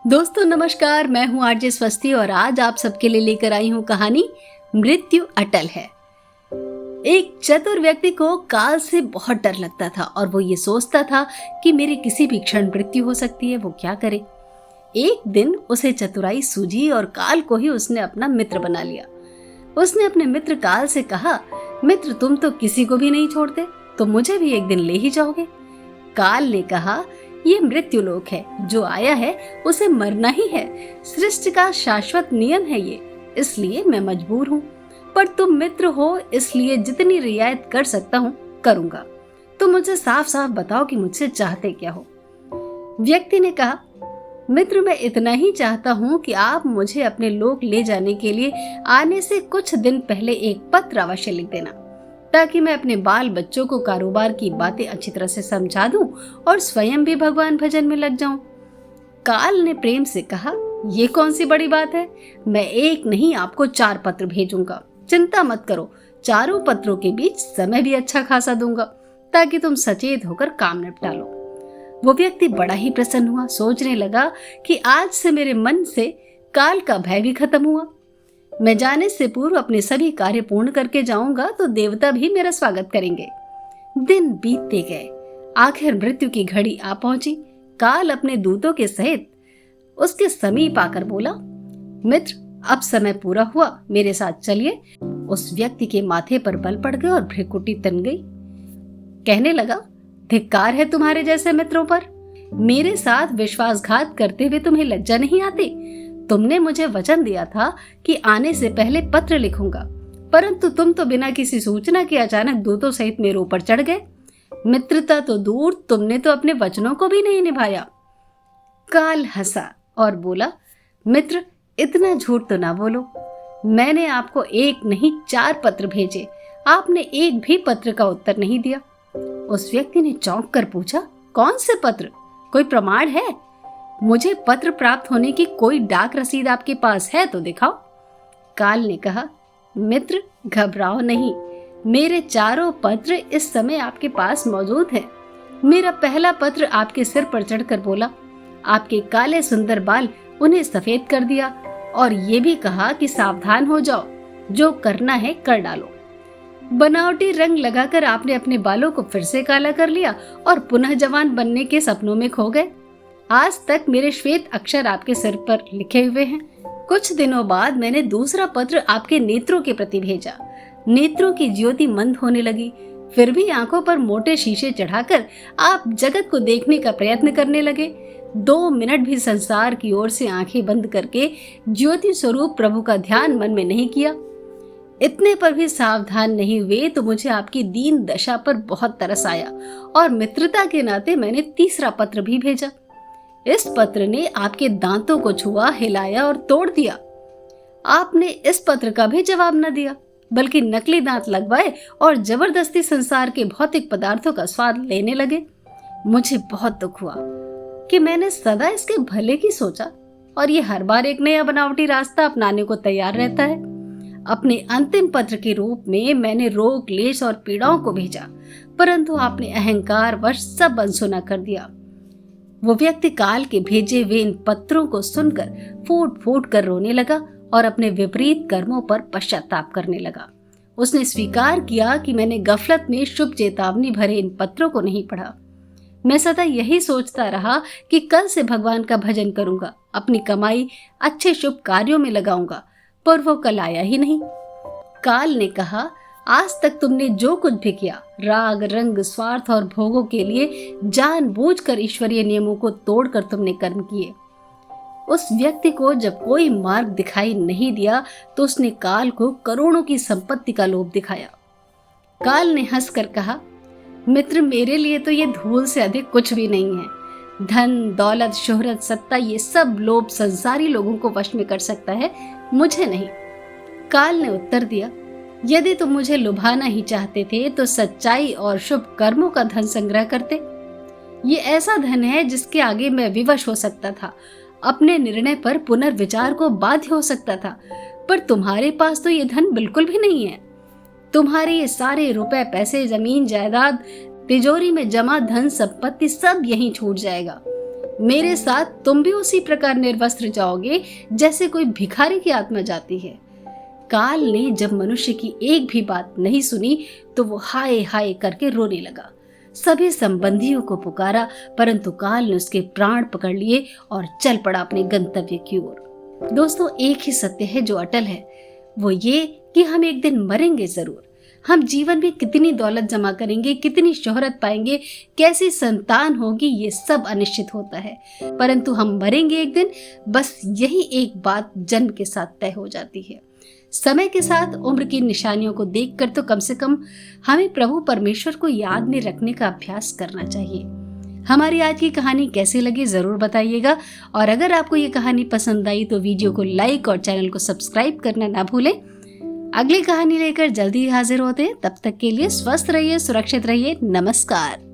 दोस्तों नमस्कार, मैं हूँ आरजे स्वस्ति और आज आप सबके लिए लेकर आई हूँ कहानी मृत्यु अटल है। एक चतुर व्यक्ति को काल से बहुत डर लगता था और वो ये सोचता था कि मेरी किसी भी क्षण मृत्यु हो सकती है, वो क्या करे। एक दिन उसे चतुराई सूझी और काल को ही उसने अपना मित्र बना लिया। उसने अपने मित्र काल से कहा, मित्र तुम तो किसी को भी नहीं छोड़ते, तो मुझे भी एक दिन ले ही जाओगे। काल ने कहा, ये मृत्यु लोक है, जो आया है उसे मरना ही है, सृष्टि का शाश्वत नियम है ये, इसलिए मैं मजबूर हूँ। पर तुम मित्र हो, इसलिए जितनी रियायत कर सकता हूँ करूँगा। तुम मुझे साफ साफ बताओ कि मुझसे चाहते क्या हो। व्यक्ति ने कहा, मित्र मैं इतना ही चाहता हूँ कि आप मुझे अपने लोक ले जाने के लिए आने से कुछ दिन पहले एक पत्र अवश्य लिख देना, ताकि मैं अपने बाल बच्चों को कारोबार की बातें अच्छी तरह से समझा दूं और स्वयं भी भगवान भजन में लग जाऊं। काल ने प्रेम से कहा, ये कौन सी बड़ी बात है, मैं एक नहीं आपको 4 पत्र भेजूंगा, चिंता मत करो। चारों पत्रों के बीच समय भी अच्छा खासा दूंगा, ताकि तुम सचेत होकर काम निपटा लो। वो व्यक्ति बड़ा ही प्रसन्न हुआ, सोचने लगा कि आज से मेरे मन से काल का भय भी खत्म हुआ। मैं जाने से पूर्व अपने सभी कार्य पूर्ण करके जाऊंगा तो देवता भी मेरा स्वागत करेंगे। दिन बीतते गए, आखिर मृत्यु की घड़ी आ पहुंची। काल अपने दूतों के सहित उसके समीप आकर बोला, मित्र अब समय पूरा हुआ, मेरे साथ चलिए। उस व्यक्ति के माथे पर बल पड़ गए और भ्रिकुटी तन गई। कहने लगा, धिक्कार है तुम्हारे जैसे मित्रों पर, मेरे साथ विश्वासघात करते हुए तुम्हें लज्जा नहीं आती। तुमने मुझे वचन दिया था कि आने से पहले पत्र लिखूंगा, परंतु तुम तो बिना किसी सूचना के अचानक दूतों सहित मेरे ऊपर चढ़ गए। मित्रता तो दूर, तुमने तो अपने वचनों को भी नहीं निभाया। काल हंसा और बोला, मित्र इतना झूठ तो ना बोलो, मैंने आपको एक नहीं 4 पत्र भेजे, आपने एक भी पत्र का उत्तर नहीं दिया। उस व्यक्ति ने चौंक कर पूछा, कौन से पत्र, कोई प्रमाण है? मुझे पत्र प्राप्त होने की कोई डाक रसीद आपके पास है तो दिखाओ। काल ने कहा, मित्र घबराओ नहीं, मेरे 4 पत्र इस समय आपके पास मौजूद हैं। मेरा पहला पत्र आपके सिर पर चढ़कर बोला, आपके काले सुंदर बाल उन्हें सफेद कर दिया और ये भी कहा कि सावधान हो जाओ, जो करना है कर डालो। बनावटी रंग लगाकर आपने अपने बालों को फिर से काला कर लिया और पुनः जवान बनने के सपनों में खो गए। आज तक मेरे श्वेत अक्षर आपके सिर पर लिखे हुए हैं। कुछ दिनों बाद मैंने दूसरा पत्र आपके नेत्रों के प्रति भेजा। नेत्रों की ज्योति मंद होने लगी, फिर भी आंखों पर मोटे शीशे चढ़ाकर आप जगत को देखने का प्रयत्न करने लगे। 2 मिनट भी संसार की ओर से आंखें बंद करके ज्योति स्वरूप प्रभु का ध्यान मन में नहीं किया। इतने पर भी सावधान नहीं हुए तो मुझे आपकी दीन दशा पर बहुत तरस आया और मित्रता के नाते मैंने तीसरा पत्र भी भेजा। इस पत्र ने आपके दांतों को छुआ, हिलाया और तोड़ दिया। आपने इस पत्र का भी जवाब न दिया, बल्कि नकली दांत लगवाए और जबरदस्ती संसार के भौतिक पदार्थों का स्वाद लेने लगे। मुझे बहुत दुख हुआ कि मैंने सदा इसके भले की सोचा और ये हर बार एक नया बनावटी रास्ता अपनाने को तैयार रहता है। अपने अंतिम पत्र के रूप में मैंने रोग, क्लेश और पीड़ाओं को भेजा, परंतु आपने अहंकार वश सब अनसुना कर दिया। वो व्यक्ति काल के भेजे हुए इन पत्रों को सुनकर फूट फूट कर रोने लगा और अपने विपरीत कर्मों पर पश्चाताप करने लगा। उसने स्वीकार किया कि मैंने गफलत में शुभ चेतावनी भरे इन पत्रों को नहीं पढ़ा। मैं सदा यही सोचता रहा कि कल से भगवान का भजन करूंगा, अपनी कमाई अच्छे शुभ कार्यों में लगाऊंगा, पर वो कल आया ही नहीं। काल ने कहा, आज तक तुमने जो कुछ भी किया, राग, रंग, स्वार्थ और भोगों के लिए जानबूझकर ईश्वरीय नियमों को तोड़कर तुमने कर्म किए। उस व्यक्ति को जब कोई मार्ग दिखाई नहीं दिया तो उसने काल को करोड़ों की संपत्ति का लोभ दिखाया। काल ने हंसकर कहा, मित्र मेरे लिए तो ये धूल से अधिक कुछ भी नहीं है। धन, दौलत, शोहरत, सत्ता, ये सब लोभ संसारी लोगों को वश में कर सकता है, मुझे नहीं। काल ने उत्तर दिया, यदि तुम मुझे लुभाना ही चाहते थे तो सच्चाई और शुभ कर्मों का धन संग्रह करते। ये ऐसा धन है जिसके आगे मैं विवश हो सकता था, अपने निर्णय पर पुनर्विचार को बाध्य हो सकता था, पर तुम्हारे पास तो ये धन बिल्कुल भी नहीं है। तुम्हारे ये सारे रुपए, पैसे, जमीन, जायदाद, तिजोरी में जमा धन संपत्ति सब यहीं छूट जाएगा। मेरे साथ तुम भी उसी प्रकार निर्वस्त्र जाओगे जैसे कोई भिखारी की आत्मा जाती है। काल ने जब मनुष्य की एक भी बात नहीं सुनी तो वो हाय हाय करके रोने लगा। सभी संबंधियों को पुकारा, परंतु काल ने उसके प्राण पकड़ लिए और चल पड़ा अपने गंतव्य की ओर। दोस्तों, एक ही सत्य है जो अटल है, वो ये कि हम एक दिन मरेंगे जरूर। हम जीवन में कितनी दौलत जमा करेंगे, कितनी शोहरत पाएंगे, कैसी संतान होगी, ये सब अनिश्चित होता है, परंतु हम मरेंगे एक दिन। बस यही एक बात जन्म के साथ तय हो जाती है। समय के साथ उम्र की निशानियों को देखकर तो कम से कम हमें प्रभु परमेश्वर को याद में रखने का अभ्यास करना चाहिए। हमारी आज की कहानी कैसी लगी जरूर बताइएगा, और अगर आपको ये कहानी पसंद आई तो वीडियो को लाइक और चैनल को सब्सक्राइब करना ना भूलें। अगली कहानी लेकर जल्दी हाजिर होते हैं, तब तक के लिए स्वस्थ रहिए, सुरक्षित रहिए। नमस्कार।